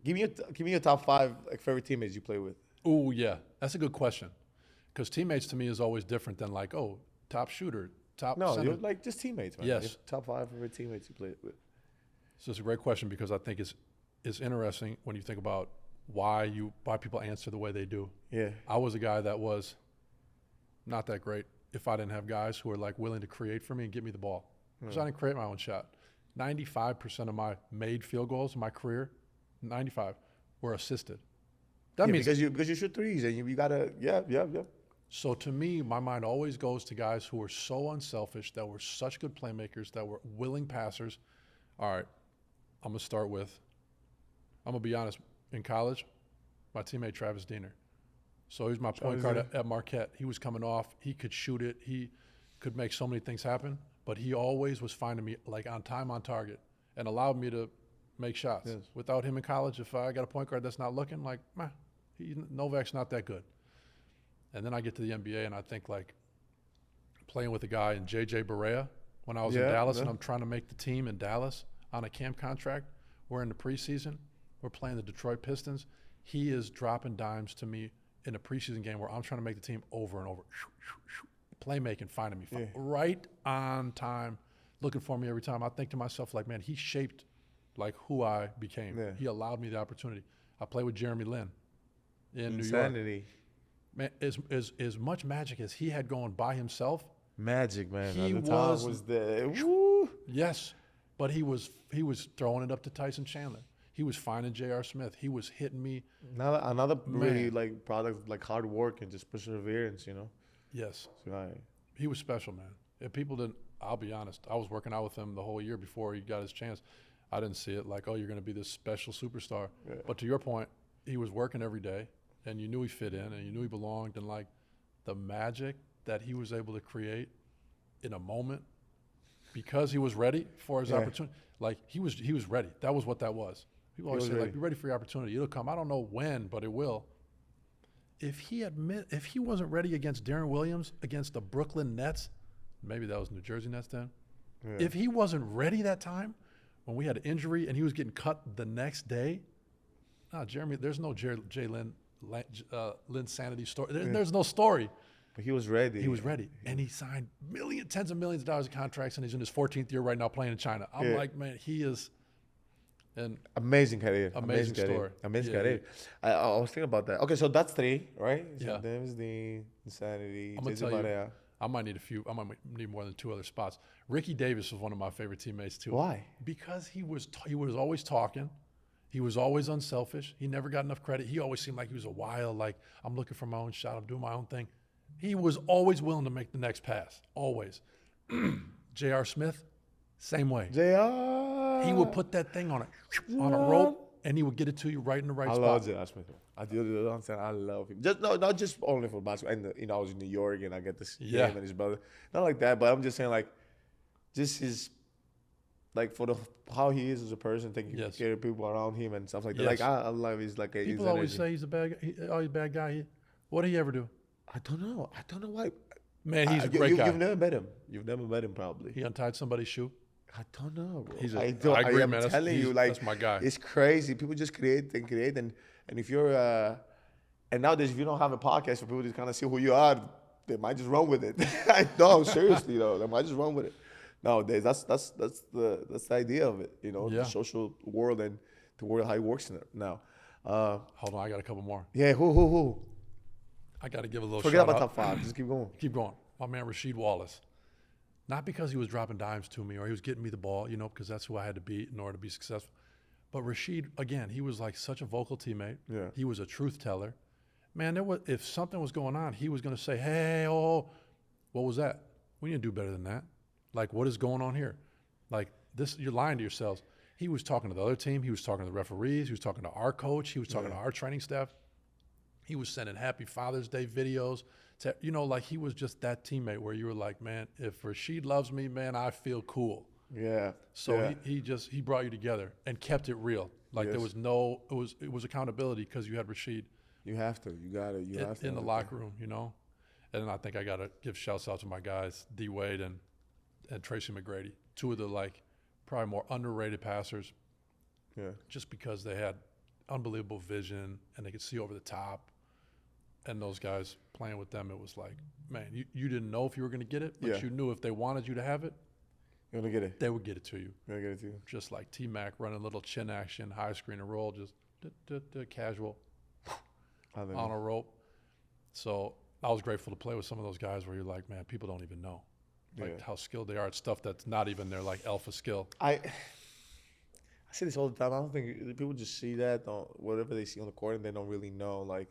Give me your top 5 like favorite teammates you play with. Oh, yeah. That's a good question. Because teammates to me is always different than like, oh, top shooter, top No, center. you're like just teammates, man. Yes. Your top 5 favorite teammates you play with. So it's a great question because I think it's interesting when you think about why people answer the way they do. Yeah. I was a guy that was not that great if I didn't have guys who were like willing to create for me and give me the ball. Because I didn't create my own shot. 95% of my made field goals in my career, 95, were assisted. That means because you shoot threes and you gotta yeah. So to me, my mind always goes to guys who were so unselfish, that were such good playmakers, that were willing passers. All right, I'm going to be honest. In college, my teammate Travis Diener. So he was my point guard at Marquette. He was coming off. He could shoot it. He could make so many things happen. But he always was finding me like on time, on target, and allowed me to make shots. Yes. Without him in college, if I got a point guard that's not looking, like, Novak's not that good. And then I get to the NBA, and I think, like, playing with a guy in J.J. Barea when I was in Dallas, and I'm trying to make the team in Dallas on a camp contract. We're in the preseason. We're playing the Detroit Pistons. He is dropping dimes to me in a preseason game where I'm trying to make the team over and over. Playmaking, finding me. Right on time, looking for me every time. I think to myself, like, man, he shaped, like, who I became. Yeah. He allowed me the opportunity. I play with Jeremy Lin in New York. Man, as much magic as he had going by himself. Magic, man. He was there. Woo. Yes, but he was throwing it up to Tyson Chandler. He was finding J.R. Smith. He was hitting me. Another really like product, like hard work and just perseverance, you know. Yes. So, he was special, man. If people didn't, I'll be honest, I was working out with him the whole year before he got his chance. I didn't see it like, oh, you're going to be this special superstar. Yeah. But to your point, he was working every day, and you knew he fit in, and you knew he belonged, and like the magic that he was able to create in a moment because he was ready for his opportunity. Like he was ready. That was what that was. People always say, like, be ready for your opportunity. It'll come. I don't know when, but it will. If he wasn't ready against Darren Williams against the Brooklyn Nets, maybe that was New Jersey Nets then. Yeah. If he wasn't ready that time when we had an injury and he was getting cut the next day, Jeremy, there's no Lin sanity story. There's no story. But he was ready. He was ready. And he signed tens of millions of dollars of contracts, and he's in his 14th year right now playing in China. I'm like, man, he is an amazing career. Amazing story. Amazing career. I was thinking about that. Okay, so that's 3, right? Yeah. James Dean, Insanity, I'm going to tell you, I might need a few. I might need more than 2 other spots. Ricky Davis was one of my favorite teammates too. Why? Because he was always talking. He was always unselfish. He never got enough credit. He always seemed like he was a wild, like, I'm looking for my own shot. I'm doing my own thing. He was always willing to make the next pass. Always. J.R. Smith, same way. J.R. He would put that thing on a rope, and he would get it to you right in the right spot. I love J.R. Smith. I love him. Not just only for basketball. And I was in New York, and I get to see him and his brother. Not like that, but I'm just saying, like, just his, like, for how he is as a person, taking care of people around him and stuff like that. Like, I love his, like, people always say he's a bad guy. He's a bad guy. What did he ever do? I don't know why. Man, he's a great guy. You've never met him. You've never met him, probably. He untied somebody's shoe. I don't know, bro. I agree, man. I'm telling you, like, that's my guy. It's crazy. People just create, and if you're, and nowadays if you don't have a podcast for people to kind of see who you are, they might just run with it. No, seriously though, they might just run with it. Nowadays, that's the idea of it, you know, the social world and the world how it works now. Hold on, I got a couple more. Yeah, who? I got to give a little Forget shout about out. top 5. Just keep going. Keep going. My man Rasheed Wallace. Not because he was dropping dimes to me or he was getting me the ball, you know, because that's who I had to beat in order to be successful. But Rasheed, again, he was like such a vocal teammate. Yeah. He was a truth teller. Man, if something was going on, he was going to say, hey, what was that? We need to do better than that. Like, what is going on here? Like, this, you're lying to yourselves. He was talking to the other team. He was talking to the referees. He was talking to our coach. He was talking to our training staff. He was sending Happy Father's Day videos. Like he was just that teammate where you were like, man, if Rasheed loves me, man, I feel cool. Yeah. So he brought you together and kept it real. Like there was it was accountability because you had Rasheed. You have to. You got it. You have to. In the locker room, you know. And then I think I got to give shouts out to my guys, D. Wade and Tracy McGrady, 2 of the, like, probably more underrated passers. Yeah. Just because they had unbelievable vision, and they could see over the top. And those guys playing with them, it was like, man, you didn't know if you were going to get it, but you knew if they wanted you to have it, you're going to get it. They would get it to you. You're going to get it to you. Just like T-Mac running a little chin action, high screen and roll, just casual on a rope. So I was grateful to play with some of those guys where you're like, man, people don't even know how skilled they are at stuff that's not even their like alpha skill. I say this all the time. I don't think people just see that, whatever they see on the court, and they don't really know like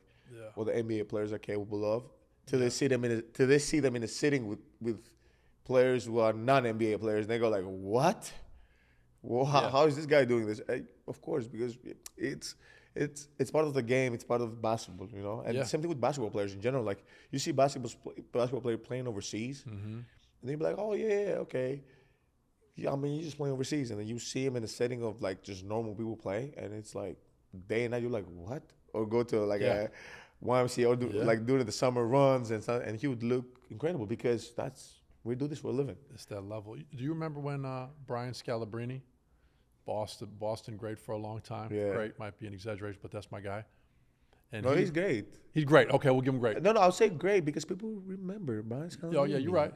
what the NBA players are capable of. Till they see them in a sitting with players who are non-NBA players, and they go like, what? Well, how is this guy doing this? Of course, because it's part of the game. It's part of basketball, you know. And same thing with basketball players in general. Like you see basketball player playing overseas, and then you be like, oh yeah, okay. Yeah, I mean, you're just playing overseas, and then you see him in a setting of like just normal people play, and it's like day and night. You're like, what? Or go to like a YMCA or like doing the summer runs and stuff, and he would look incredible because we do this for a living. It's that level. Do you remember when Brian Scalabrine, Boston great for a long time? Yeah. Great might be an exaggeration, but that's my guy. And no, he's great. He's great. Okay, we'll give him great. No, I'll say great because people remember Brian Scalabrine. Oh, yeah, you're right.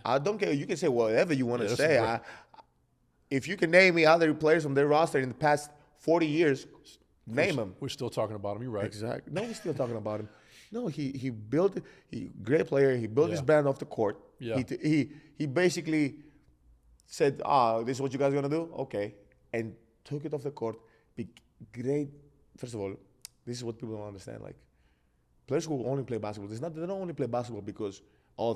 I don't care. You can say whatever you want to say. If you can name me other players from their roster in the past 40 years, name them. We're still talking about him. You're right. Exactly. No, we're still talking about him. No, he built it. Great player. He built his brand off the court. Yeah. He basically said, this is what you guys are going to do? Okay. And took it off the court. Great. First of all, this is what people don't understand. Like, players who only play basketball, they don't only play basketball because,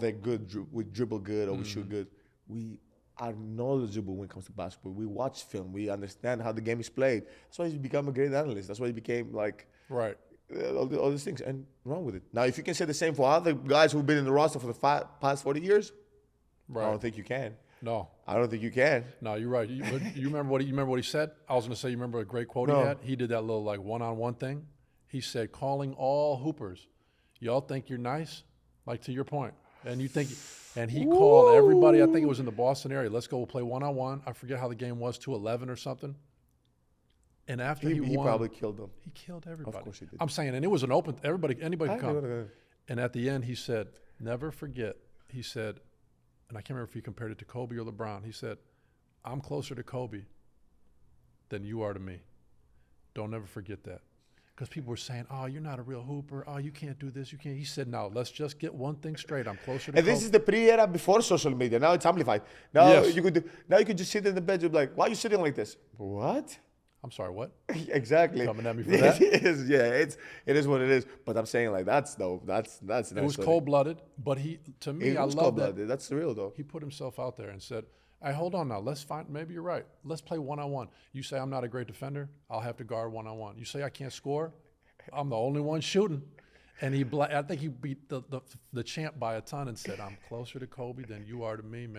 they're good, we dribble good or we shoot good. We are knowledgeable when it comes to basketball. We watch film. We understand how the game is played. That's why he became a great analyst. That's why he became like all these things. And wrong with it. Now, if you can say the same for other guys who've been in the roster for the past 40 years, I don't think you can. No, I don't think you can. No, you're right. You remember what he said? I was going to say, you remember a great quote he had? He did that little like one-on-one thing. He said, calling all hoopers, y'all think you're nice? Like to your point. And you think, and he called everybody. I think it was in the Boston area. Let's go. We'll play one-on-one. I forget how the game was, 2-11 or something. And after he won, he probably killed them. He killed everybody. Of course he did. I'm saying, and it was an open. Anybody could come. And at the end, he said, "Never forget." He said, and I can't remember if he compared it to Kobe or LeBron. He said, "I'm closer to Kobe than you are to me. Don't ever forget that." Because people were saying, "Oh, you're not a real hooper. Oh, you can't do this. You can't." He said, "No, let's just get one thing straight. I'm closer to." And this is the pre-era before social media. Now it's amplified. Now you could just sit in the bed and be like, "Why are you sitting like this?" What? I'm sorry. What? Exactly. Coming at me for that? It is what it is. But I'm saying like that's It was cold-blooded, but I love that. That's real though. He put himself out there and said, "Hey, hold on now. Let's find. Maybe you're right. Let's play one-on-one. You say I'm not a great defender. I'll have to guard one-on-one. You say I can't score. I'm the only one shooting." And I think he beat the champ by a ton and said, "I'm closer to Kobe than you are to me, man."